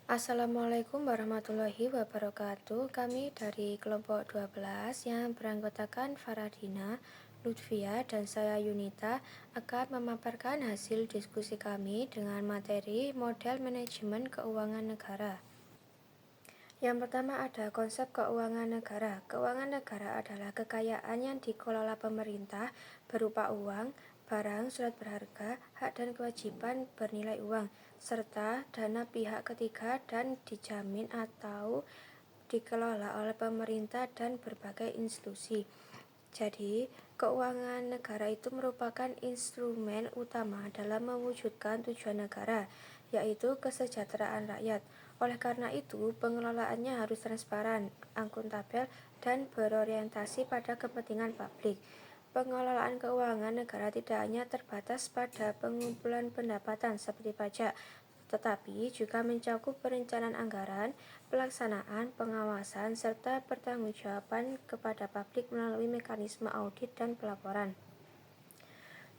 Assalamualaikum warahmatullahi wabarakatuh. Kami dari kelompok 12 yang beranggotakan Faradina, Lutfia, dan saya Yunita akan memaparkan hasil diskusi kami dengan materi model manajemen keuangan negara. Yang pertama ada konsep keuangan negara. Keuangan negara adalah kekayaan yang dikelola pemerintah berupa uang, barang, surat berharga, hak dan kewajiban bernilai uang, serta dana pihak ketiga dan dijamin atau dikelola oleh pemerintah dan berbagai institusi. Jadi, keuangan negara itu merupakan instrumen utama dalam mewujudkan tujuan negara, yaitu kesejahteraan rakyat. Oleh karena itu, pengelolaannya harus transparan, akuntabel, dan berorientasi pada kepentingan publik. Pengelolaan keuangan negara tidak hanya terbatas pada pengumpulan pendapatan seperti pajak, tetapi juga mencakup perencanaan anggaran, pelaksanaan, pengawasan, serta pertanggungjawaban kepada publik melalui mekanisme audit dan pelaporan.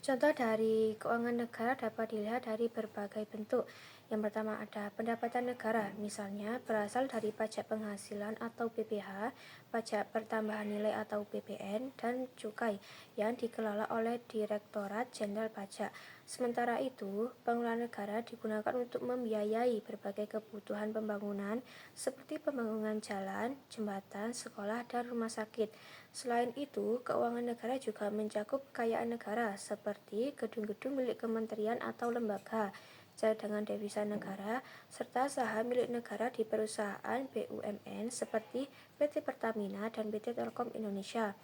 Contoh dari keuangan negara dapat dilihat dari berbagai bentuk. Yang pertama ada pendapatan negara, misalnya berasal dari pajak penghasilan atau PPh, pajak pertambahan nilai atau PPN, dan cukai yang dikelola oleh Direktorat Jenderal Pajak. Sementara itu, pengelolaan negara digunakan untuk membiayai berbagai kebutuhan pembangunan seperti pembangunan jalan, jembatan, sekolah, dan rumah sakit. Selain itu, keuangan negara juga mencakup kekayaan negara seperti gedung-gedung milik kementerian atau lembaga, cadangan devisa negara, serta saham milik negara di perusahaan BUMN seperti PT Pertamina dan PT Telkom Indonesia.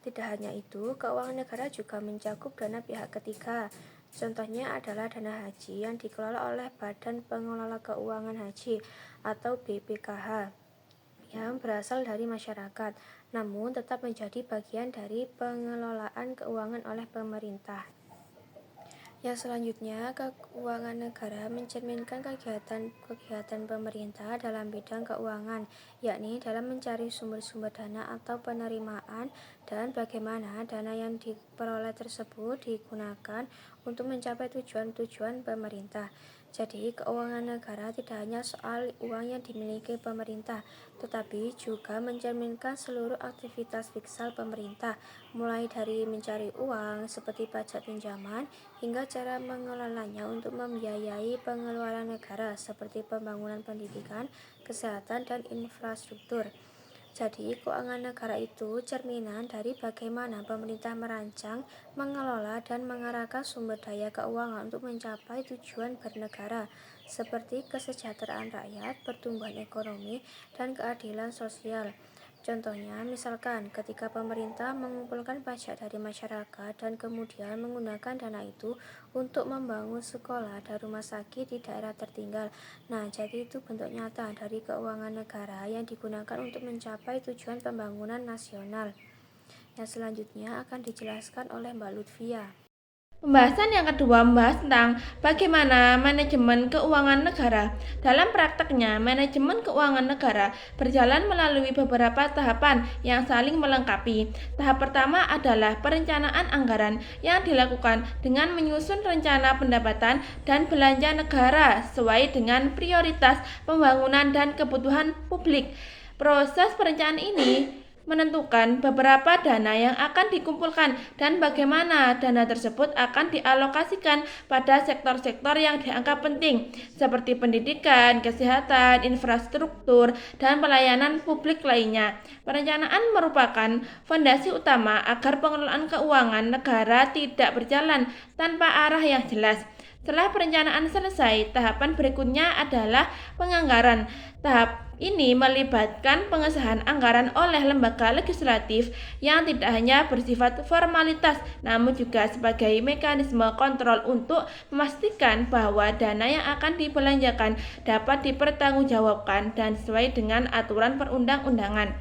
Tidak hanya itu, keuangan negara juga mencakup dana pihak ketiga. Contohnya adalah dana haji yang dikelola oleh Badan Pengelola Keuangan Haji atau BPKH yang berasal dari masyarakat, namun tetap menjadi bagian dari pengelolaan keuangan oleh pemerintah. Yang selanjutnya, keuangan negara mencerminkan kegiatan pemerintah dalam bidang keuangan, yakni dalam mencari sumber-sumber dana atau penerimaan dan bagaimana dana yang diperoleh tersebut digunakan untuk mencapai tujuan-tujuan pemerintah. Jadi, keuangan negara tidak hanya soal uang yang dimiliki pemerintah, tetapi juga mencerminkan seluruh aktivitas fiskal pemerintah, mulai dari mencari uang seperti pajak pinjaman, hingga cara mengelolanya untuk membiayai pengeluaran negara seperti pembangunan pendidikan, kesehatan, dan infrastruktur. Jadi, keuangan negara itu cerminan dari bagaimana pemerintah merancang, mengelola, dan mengarahkan sumber daya keuangan untuk mencapai tujuan bernegara, seperti kesejahteraan rakyat, pertumbuhan ekonomi, dan keadilan sosial. Contohnya, misalkan ketika pemerintah mengumpulkan pajak dari masyarakat dan kemudian menggunakan dana itu untuk membangun sekolah dan rumah sakit di daerah tertinggal. Nah, jadi itu bentuk nyata dari keuangan negara yang digunakan untuk mencapai tujuan pembangunan nasional. Yang selanjutnya akan dijelaskan oleh Mbak Lutfia. Pembahasan yang kedua membahas tentang bagaimana manajemen keuangan negara. Dalam prakteknya, manajemen keuangan negara berjalan melalui beberapa tahapan yang saling melengkapi. Tahap pertama adalah perencanaan anggaran yang dilakukan dengan menyusun rencana pendapatan dan belanja negara sesuai dengan prioritas pembangunan dan kebutuhan publik. Proses perencanaan ini menentukan beberapa dana yang akan dikumpulkan dan bagaimana dana tersebut akan dialokasikan pada sektor-sektor yang dianggap penting seperti pendidikan, kesehatan, infrastruktur, dan pelayanan publik lainnya. Perencanaan merupakan fondasi utama agar pengelolaan keuangan negara tidak berjalan tanpa arah yang jelas. Setelah perencanaan selesai, tahapan berikutnya adalah penganggaran. Tahap ini melibatkan pengesahan anggaran oleh lembaga legislatif yang tidak hanya bersifat formalitas, namun juga sebagai mekanisme kontrol untuk memastikan bahwa dana yang akan dibelanjakan dapat dipertanggungjawabkan dan sesuai dengan aturan perundang-undangan.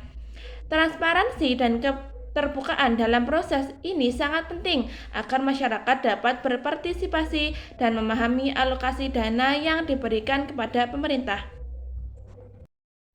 Transparansi dan keterbukaan dalam proses ini sangat penting agar masyarakat dapat berpartisipasi dan memahami alokasi dana yang diberikan kepada pemerintah.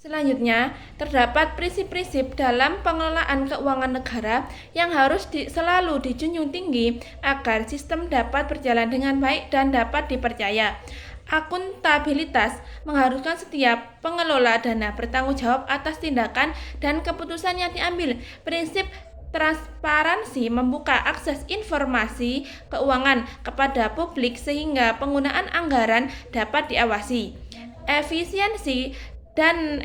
Selanjutnya, terdapat prinsip-prinsip dalam pengelolaan keuangan negara yang harus selalu dijunjung tinggi agar sistem dapat berjalan dengan baik dan dapat dipercaya. Akuntabilitas mengharuskan setiap pengelola dana bertanggung jawab atas tindakan dan keputusan yang diambil. Prinsip transparansi membuka akses informasi keuangan kepada publik sehingga penggunaan anggaran dapat diawasi. Efisiensi dan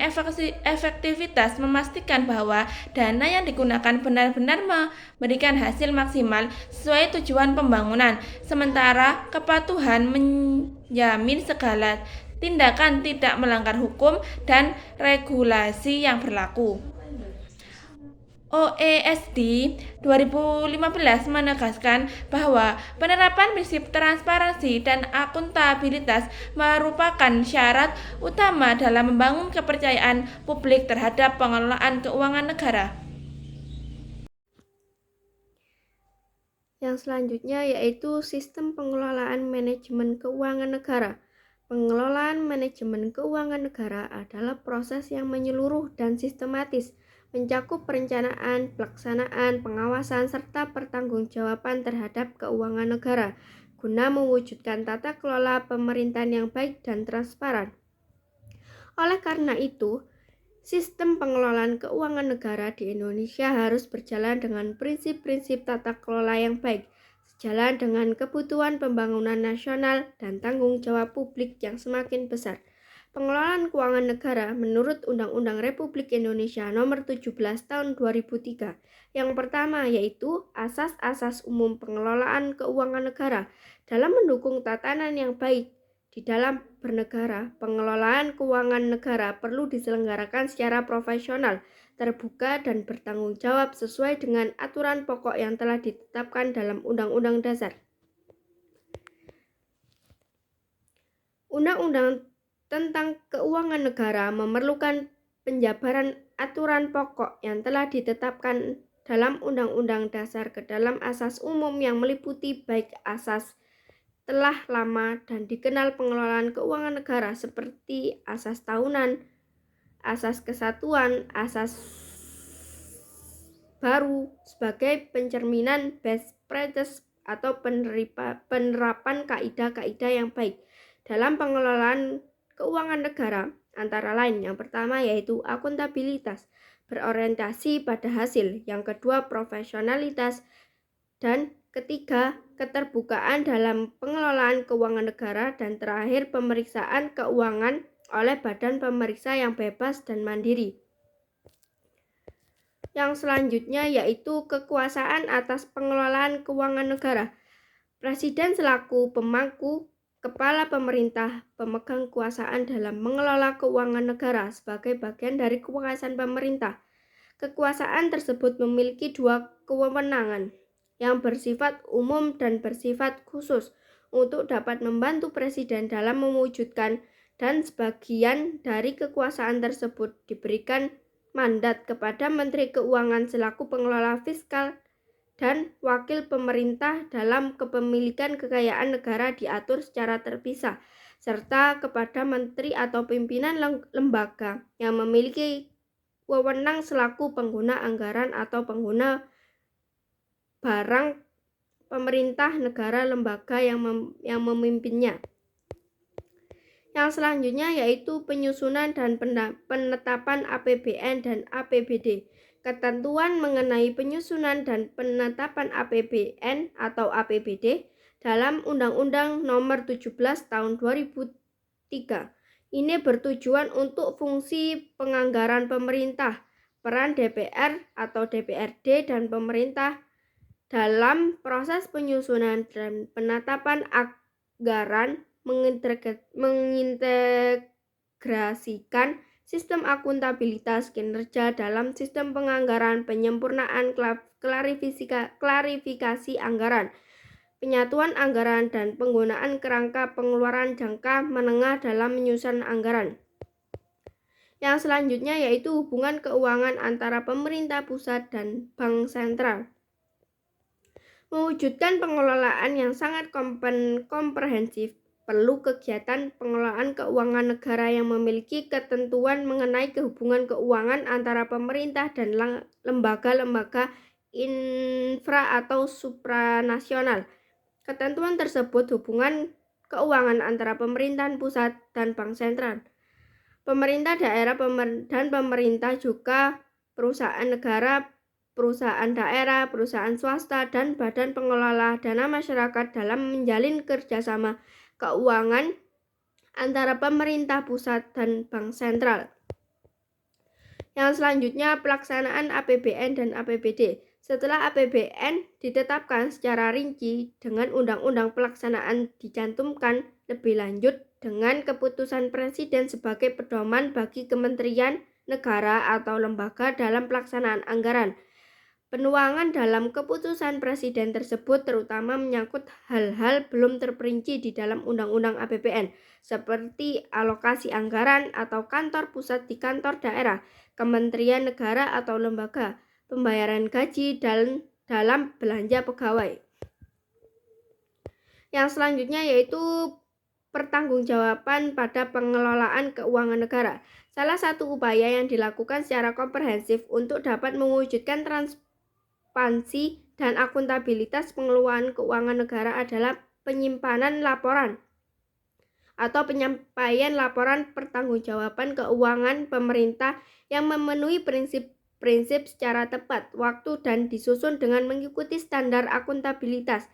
efektivitas memastikan bahwa dana yang digunakan benar-benar memberikan hasil maksimal sesuai tujuan pembangunan. Sementara kepatuhan menjamin segala tindakan tidak melanggar hukum dan regulasi yang berlaku. OECD 2015 menegaskan bahwa penerapan prinsip transparansi dan akuntabilitas merupakan syarat utama dalam membangun kepercayaan publik terhadap pengelolaan keuangan negara. Yang selanjutnya yaitu sistem pengelolaan manajemen keuangan negara. Pengelolaan manajemen keuangan negara adalah proses yang menyeluruh dan sistematis, mencakup perencanaan, pelaksanaan, pengawasan, serta pertanggungjawaban terhadap keuangan negara, guna mewujudkan tata kelola pemerintahan yang baik dan transparan. Oleh karena itu, sistem pengelolaan keuangan negara di Indonesia harus berjalan dengan prinsip-prinsip tata kelola yang baik, sejalan dengan kebutuhan pembangunan nasional dan tanggung jawab publik yang semakin besar. Pengelolaan keuangan negara menurut Undang-Undang Republik Indonesia Nomor 17 Tahun 2003. Yang pertama yaitu asas-asas umum pengelolaan keuangan negara. Dalam mendukung tatanan yang baik di dalam bernegara, pengelolaan keuangan negara perlu diselenggarakan secara profesional, terbuka, dan bertanggung jawab sesuai dengan aturan pokok yang telah ditetapkan dalam Undang-Undang Dasar. Undang-Undang tentang keuangan negara memerlukan penjabaran aturan pokok yang telah ditetapkan dalam Undang-Undang Dasar ke dalam asas umum yang meliputi baik asas telah lama dan dikenal pengelolaan keuangan negara seperti asas tahunan, asas kesatuan, asas baru sebagai pencerminan best practice atau penerapan kaidah-kaidah yang baik dalam pengelolaan keuangan negara, antara lain yang pertama yaitu akuntabilitas, berorientasi pada hasil, yang kedua profesionalitas, dan ketiga keterbukaan dalam pengelolaan keuangan negara, dan terakhir pemeriksaan keuangan oleh badan pemeriksa yang bebas dan mandiri. Yang selanjutnya yaitu kekuasaan atas pengelolaan keuangan negara. Presiden selaku pemangku kepala pemerintah pemegang kekuasaan dalam mengelola keuangan negara sebagai bagian dari kekuasaan pemerintah. Kekuasaan tersebut memiliki dua kewenangan yang bersifat umum dan bersifat khusus untuk dapat membantu Presiden dalam mewujudkan, dan sebagian dari kekuasaan tersebut diberikan mandat kepada Menteri Keuangan selaku pengelola fiskal dan wakil pemerintah dalam kepemilikan kekayaan negara diatur secara terpisah, serta kepada menteri atau pimpinan lembaga yang memiliki wewenang selaku pengguna anggaran atau pengguna barang pemerintah negara lembaga yang memimpinnya. Yang selanjutnya yaitu penyusunan dan penetapan APBN dan APBD. Ketentuan mengenai penyusunan dan penetapan APBN atau APBD dalam Undang-Undang Nomor 17 Tahun 2003. Ini bertujuan untuk fungsi penganggaran pemerintah, peran DPR atau DPRD dan pemerintah dalam proses penyusunan dan penetapan anggaran, mengintegrasikan sistem akuntabilitas kinerja dalam sistem penganggaran, penyempurnaan klarifikasi anggaran, penyatuan anggaran, dan penggunaan kerangka pengeluaran jangka menengah dalam menyusun anggaran. Yang selanjutnya yaitu hubungan keuangan antara pemerintah pusat dan bank sentral. Mewujudkan pengelolaan yang sangat komprehensif, perlu kegiatan pengelolaan keuangan negara yang memiliki ketentuan mengenai hubungan keuangan antara pemerintah dan lembaga-lembaga infra atau supranasional. Ketentuan tersebut hubungan keuangan antara pemerintahan pusat dan bank sentral. Pemerintah daerah dan pemerintah juga perusahaan negara, perusahaan daerah, perusahaan swasta, dan badan pengelola dana masyarakat dalam menjalin kerjasama keuangan antara pemerintah pusat dan bank sentral. Yang selanjutnya, pelaksanaan APBN dan APBD. Setelah APBN ditetapkan secara rinci dengan undang-undang pelaksanaan dicantumkan lebih lanjut dengan keputusan Presiden sebagai pedoman bagi kementerian, negara, atau lembaga dalam pelaksanaan anggaran. Penuangan dalam keputusan Presiden tersebut terutama menyangkut hal-hal belum terperinci di dalam Undang-Undang APBN, seperti alokasi anggaran atau kantor pusat di kantor daerah, kementerian negara atau lembaga, pembayaran gaji dan dalam belanja pegawai. Yang selanjutnya yaitu pertanggungjawaban pada pengelolaan keuangan negara. Salah satu upaya yang dilakukan secara komprehensif untuk dapat mewujudkan transparansi dan akuntabilitas pengelolaan keuangan negara adalah penyimpanan laporan atau penyampaian laporan pertanggungjawaban keuangan pemerintah yang memenuhi prinsip secara tepat waktu dan disusun dengan mengikuti standar akuntabilitas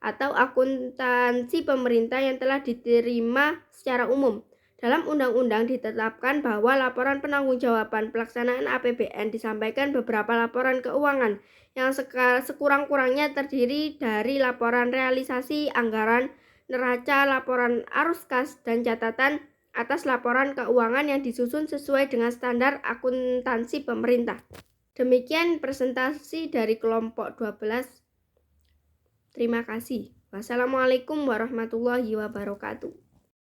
atau akuntansi pemerintah yang telah diterima secara umum. Dalam undang-undang ditetapkan bahwa laporan penanggung-jawaban pelaksanaan APBN disampaikan beberapa laporan keuangan yang sekurang-kurangnya terdiri dari laporan realisasi anggaran, neraca, laporan arus kas, dan catatan atas laporan keuangan yang disusun sesuai dengan standar akuntansi pemerintah. Demikian presentasi dari kelompok 12. Terima kasih. Wassalamualaikum warahmatullahi wabarakatuh.